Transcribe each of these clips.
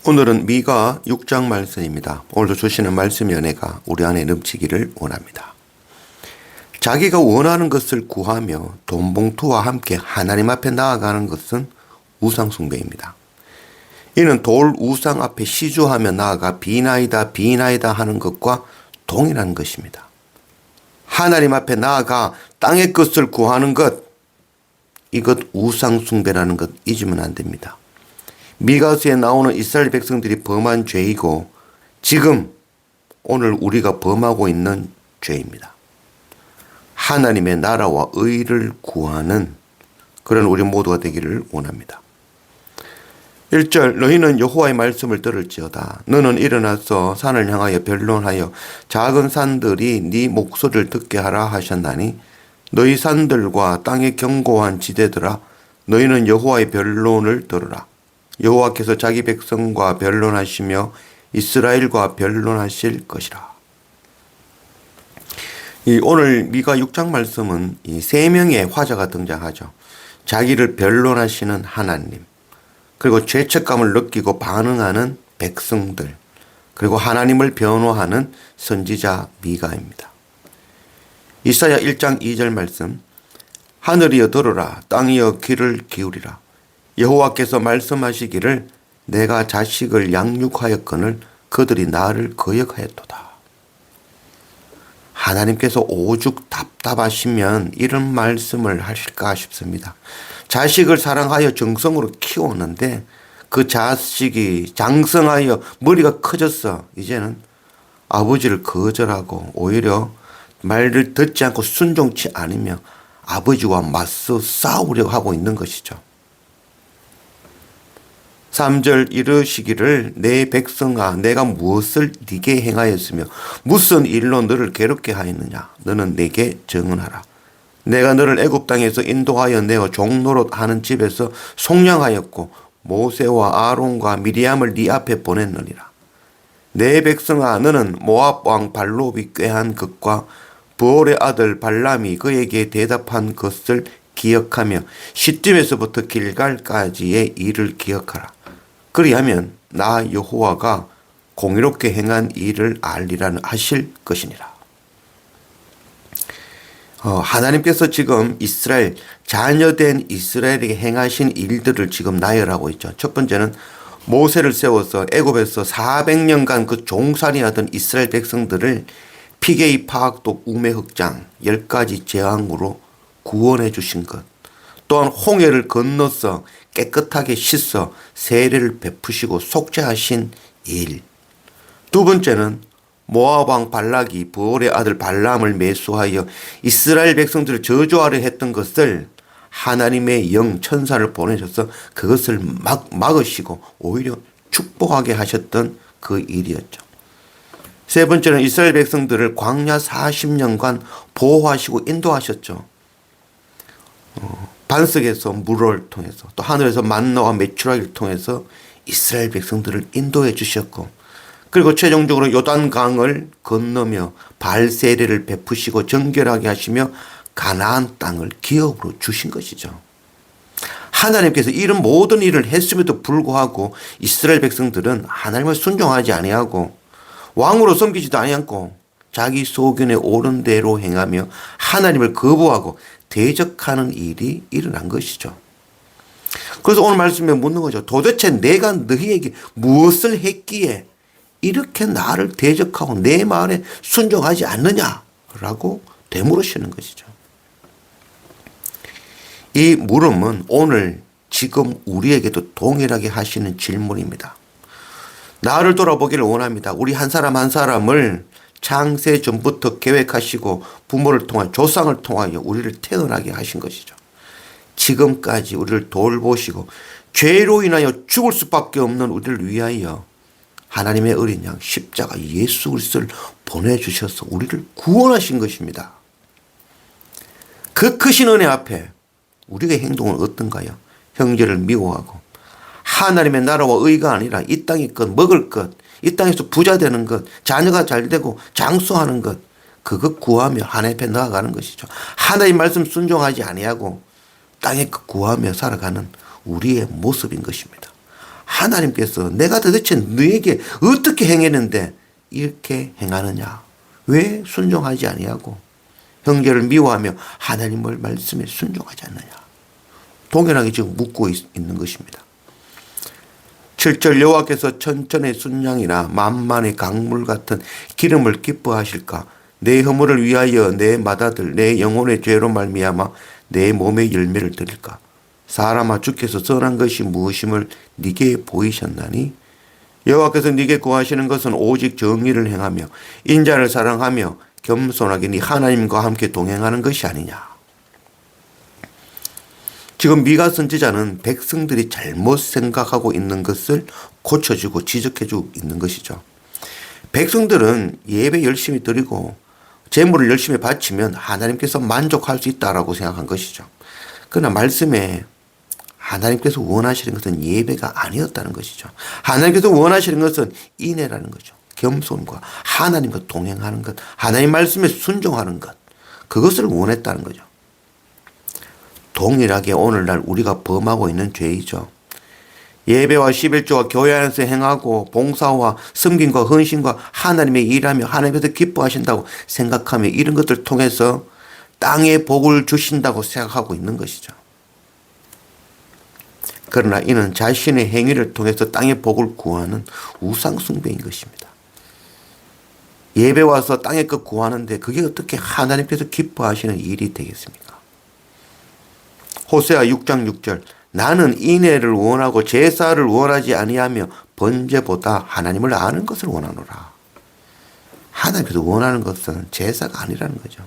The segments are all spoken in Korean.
오늘은 미가 6장 말씀입니다. 오늘도 주시는 말씀의 은혜가 우리 안에 넘치기를 원합니다. 자기가 원하는 것을 구하며 돈봉투와 함께 하나님 앞에 나아가는 것은 우상숭배입니다. 이는 돌 우상 앞에 시주하며 나아가 비나이다 비나이다 하는 것과 동일한 것입니다. 하나님 앞에 나아가 땅의 것을 구하는 것, 이것 우상숭배라는 것 잊으면 안 됩니다. 미가서에 나오는 이스라엘 백성들이 범한 죄이고 지금 오늘 우리가 범하고 있는 죄입니다. 하나님의 나라와 의를 구하는 그런 우리 모두가 되기를 원합니다. 1절 너희는 여호와의 말씀을 들을지어다. 너는 일어나서 산을 향하여 변론하여 작은 산들이 네 목소리를 듣게 하라 하셨나니 너희 산들과 땅의 견고한 지대들아 너희는 여호와의 변론을 들으라. 여호와께서 자기 백성과 변론하시며 이스라엘과 변론하실 것이라. 오늘 미가 6장 말씀은 이 세 명의 화자가 등장하죠. 자기를 변론하시는 하나님, 그리고 죄책감을 느끼고 반응하는 백성들, 그리고 하나님을 변호하는 선지자 미가입니다. 이사야 1장 2절 말씀, 하늘이여 들으라, 땅이여 귀를 기울이라. 여호와께서 말씀하시기를 내가 자식을 양육하였거늘 그들이 나를 거역하였도다. 하나님께서 오죽 답답하시면 이런 말씀을 하실까 싶습니다. 자식을 사랑하여 정성으로 키우는데 그 자식이 장성하여 머리가 커졌어. 이제는 아버지를 거절하고 오히려 말을 듣지 않고 순종치 않으며 아버지와 맞서 싸우려고 하고 있는 것이죠. 3절 이르시기를 내 백성아 내가 무엇을 네게 행하였으며 무슨 일로 너를 괴롭게 하였느냐. 너는 내게 증언하라. 내가 너를 애굽 땅에서 인도하여 내어 종노릇 하는 집에서 속량하였고 모세와 아론과 미리암을 네 앞에 보냈느니라. 내 백성아 너는 모압 왕 발롭이 꾀한 것과 부올의 아들 발람이 그에게 대답한 것을 기억하며 시딤에서부터 길갈까지의 일을 기억하라. 그리하면 나 여호와가 공의롭게 행한 일을 알리라 하실 것이니라. 하나님께서 지금 이스라엘 자녀된 이스라엘에게 행하신 일들을 지금 나열하고 있죠. 첫 번째는 모세를 세워서 애굽에서 400년간 그 종살이하던 이스라엘 백성들을 피게이 파악독 우메 흑장 10가지 재앙으로 구원해 주신 것. 또한 홍해를 건너서 깨끗하게 씻어 세례를 베푸시고 속죄하신 일. 두 번째는 모압 왕 발락이 부올의 아들 발람을 매수하여 이스라엘 백성들을 저주하려 했던 것을 하나님의 영 천사를 보내셔서 그것을 막으시고 오히려 축복하게 하셨던 그 일이었죠. 세 번째는 이스라엘 백성들을 광야 40년간 보호하시고 인도하셨죠. 반석에서 물을 통해서 또 하늘에서 만나와 메추라기를 통해서 이스라엘 백성들을 인도해 주셨고 그리고 최종적으로 요단강을 건너며 발세례를 베푸시고 정결하게 하시며 가나안 땅을 기업으로 주신 것이죠. 하나님께서 이런 모든 일을 했음에도 불구하고 이스라엘 백성들은 하나님을 순종하지 아니하고 왕으로 섬기지도 아니하고 자기 소견에 옳은 대로 행하며 하나님을 거부하고 대적하는 일이 일어난 것이죠. 그래서 오늘 말씀에 묻는 거죠. 도대체 내가 너희에게 무엇을 했기에 이렇게 나를 대적하고 내 말에 순종하지 않느냐라고 되물으시는 것이죠. 이 물음은 오늘 지금 우리에게도 동일하게 하시는 질문입니다. 나를 돌아보기를 원합니다. 우리 한 사람 한 사람을 창세 전부터 계획하시고 부모를 통하여 조상을 통하여 우리를 태어나게 하신 것이죠. 지금까지 우리를 돌보시고 죄로 인하여 죽을 수밖에 없는 우리를 위하여 하나님의 어린 양 십자가 예수 그리스도를 보내주셔서 우리를 구원하신 것입니다. 그 크신 은혜 앞에 우리의 행동은 어떤가요? 형제를 미워하고 하나님의 나라와 의가 아니라 이 땅의 것, 먹을 것, 이 땅에서 부자 되는 것, 자녀가 잘 되고 장수하는 것, 그것 구하며 하나님 앞에 나아가는 것이죠. 하나님 말씀 순종하지 아니하고 땅의 것 구하며 살아가는 우리의 모습인 것입니다. 하나님께서 내가 도대체 너에게 어떻게 행했는데 이렇게 행하느냐? 왜 순종하지 아니하고 형제를 미워하며 하나님의 말씀에 순종하지 않느냐? 동일하게 지금 묻고 있는 것입니다. 7절 여호와께서 천천의 순양이나 만만의 강물 같은 기름을 기뻐하실까? 내 허물을 위하여 내 맏아들 내 영혼의 죄로 말미암아 내 몸의 열매를 드릴까? 사람아 주께서 선한 것이 무엇임을 네게 보이셨나니? 여호와께서 네게 구하시는 것은 오직 정의를 행하며 인자를 사랑하며 겸손하게 네 하나님과 함께 동행하는 것이 아니냐. 지금 미가 선지자는 백성들이 잘못 생각하고 있는 것을 고쳐주고 지적해주고 있는 것이죠. 백성들은 예배 열심히 드리고 재물을 열심히 바치면 하나님께서 만족할 수 있다라고 생각한 것이죠. 그러나 말씀에 하나님께서 원하시는 것은 예배가 아니었다는 것이죠. 하나님께서 원하시는 것은 인애라는 거죠. 겸손과 하나님과 동행하는 것, 하나님 말씀에 순종하는 것, 그것을 원했다는 거죠. 동일하게 오늘날 우리가 범하고 있는 죄이죠. 예배와 11조와 교회 안에서 행하고 봉사와 섬김과 헌신과 하나님의 일하며 하나님께서 기뻐하신다고 생각하며 이런 것들 통해서 땅에 복을 주신다고 생각하고 있는 것이죠. 그러나 이는 자신의 행위를 통해서 땅의 복을 구하는 우상숭배인 것입니다. 예배 와서 땅의 것 구하는데 그게 어떻게 하나님께서 기뻐하시는 일이 되겠습니까? 호세아 6장 6절 나는 인애를 원하고 제사를 원하지 아니하며 번제보다 하나님을 아는 것을 원하노라. 하나님께서 원하는 것은 제사가 아니라는 거죠.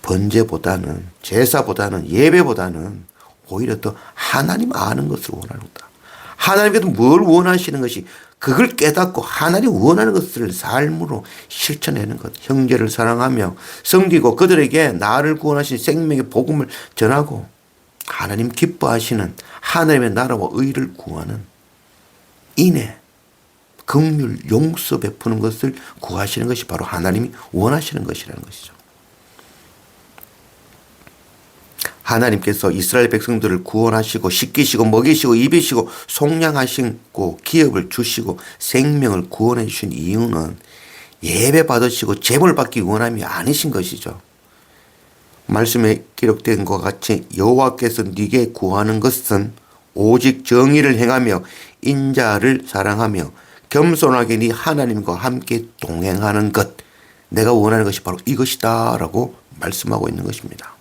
번제보다는 제사보다는 예배보다는 오히려 더 하나님 아는 것을 원하는다. 하나님께서 뭘 원하시는 것이 그걸 깨닫고 하나님 원하는 것을 삶으로 실천하는 것. 형제를 사랑하며 섬기고 그들에게 나를 구원하신 생명의 복음을 전하고 하나님 기뻐하시는 하나님의 나라와 의를 구하는 인애, 긍휼, 용서 베푸는 것을 구하시는 것이 바로 하나님이 원하시는 것이라는 것이죠. 하나님께서 이스라엘 백성들을 구원하시고 씻기시고 먹이시고 입히시고 속량하시고 기업을 주시고 생명을 구원해 주신 이유는 예배 받으시고 제물 받기 원함이 아니신 것이죠. 말씀에 기록된 것과 같이 여호와께서 네게 구하는 것은 오직 정의를 행하며 인자를 사랑하며 겸손하게 네 하나님과 함께 동행하는 것. 내가 원하는 것이 바로 이것이다 라고 말씀하고 있는 것입니다.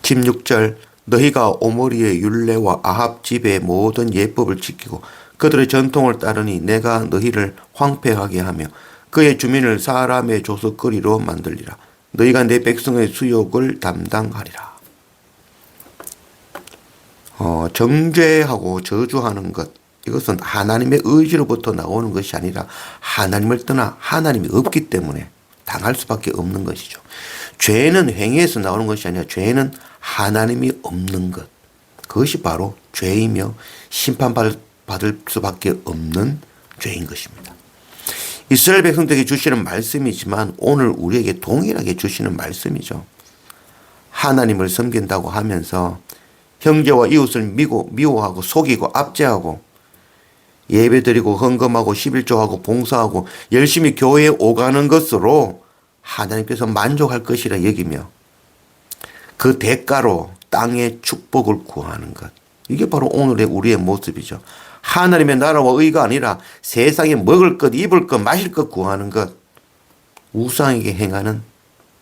16절 너희가 오므리의 율례와 아합 집의 모든 예법을 지키고 그들의 전통을 따르니 내가 너희를 황폐하게 하며 그의 주민을 사람의 조석거리로 만들리라. 너희가 내 백성의 수욕을 담당하리라. 정죄하고 저주하는 것, 이것은 하나님의 의지로부터 나오는 것이 아니라 하나님을 떠나 하나님이 없기 때문에 당할 수밖에 없는 것이죠. 죄는 행위에서 나오는 것이 아니라 죄는 하나님이 없는 것. 그것이 바로 죄이며 심판받을 수밖에 없는 죄인 것입니다. 이스라엘 백성들에게 주시는 말씀이지만 오늘 우리에게 동일하게 주시는 말씀이죠. 하나님을 섬긴다고 하면서 형제와 이웃을 미워하고 속이고 압제하고 예배드리고 헌금하고 11조하고 봉사하고 열심히 교회에 오가는 것으로 하나님께서 만족할 것이라 여기며 그 대가로 땅의 축복을 구하는 것. 이게 바로 오늘의 우리의 모습이죠. 하나님의 나라와 의가 아니라 세상에 먹을 것, 입을 것, 마실 것 구하는 것. 우상에게 행하는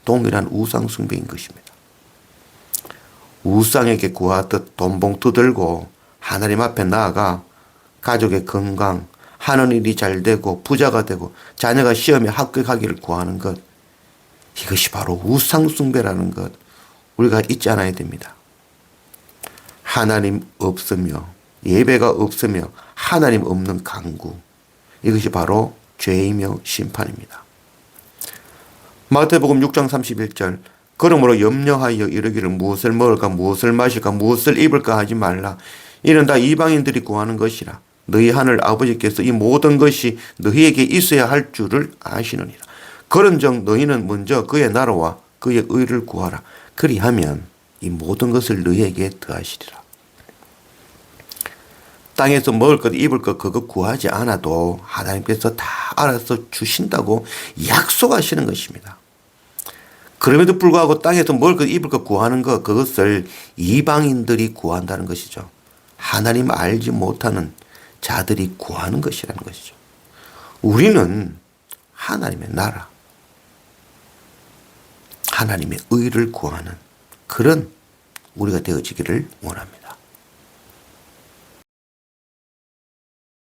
동일한 우상 숭배인 것입니다. 우상에게 구하듯 돈 봉투 들고 하나님 앞에 나아가 가족의 건강, 하는 일이 잘 되고 부자가 되고 자녀가 시험에 합격하기를 구하는 것. 이것이 바로 우상 숭배라는 것. 우리가 잊지 않아야 됩니다. 하나님 없으며 예배가 없으며 하나님 없는 강구. 이것이 바로 죄이며 심판입니다. 마태복음 6장 31절 그러므로 염려하여 이르기를 무엇을 먹을까 무엇을 마실까 무엇을 입을까 하지 말라. 이는 다 이방인들이 구하는 것이라. 너희 하늘 아버지께서 이 모든 것이 너희에게 있어야 할 줄을 아시느니라. 그런즉 너희는 먼저 그의 나라와 그의 의를 구하라. 그리하면 이 모든 것을 너희에게 더하시리라. 땅에서 먹을 것, 입을 것 그거 구하지 않아도 하나님께서 다 알아서 주신다고 약속하시는 것입니다. 그럼에도 불구하고 땅에서 먹을 것, 입을 것 구하는 것, 그것을 이방인들이 구한다는 것이죠. 하나님 알지 못하는 자들이 구하는 것이라는 것이죠. 우리는 하나님의 나라, 하나님의 의를 구하는 그런 우리가 되어지기를 원합니다.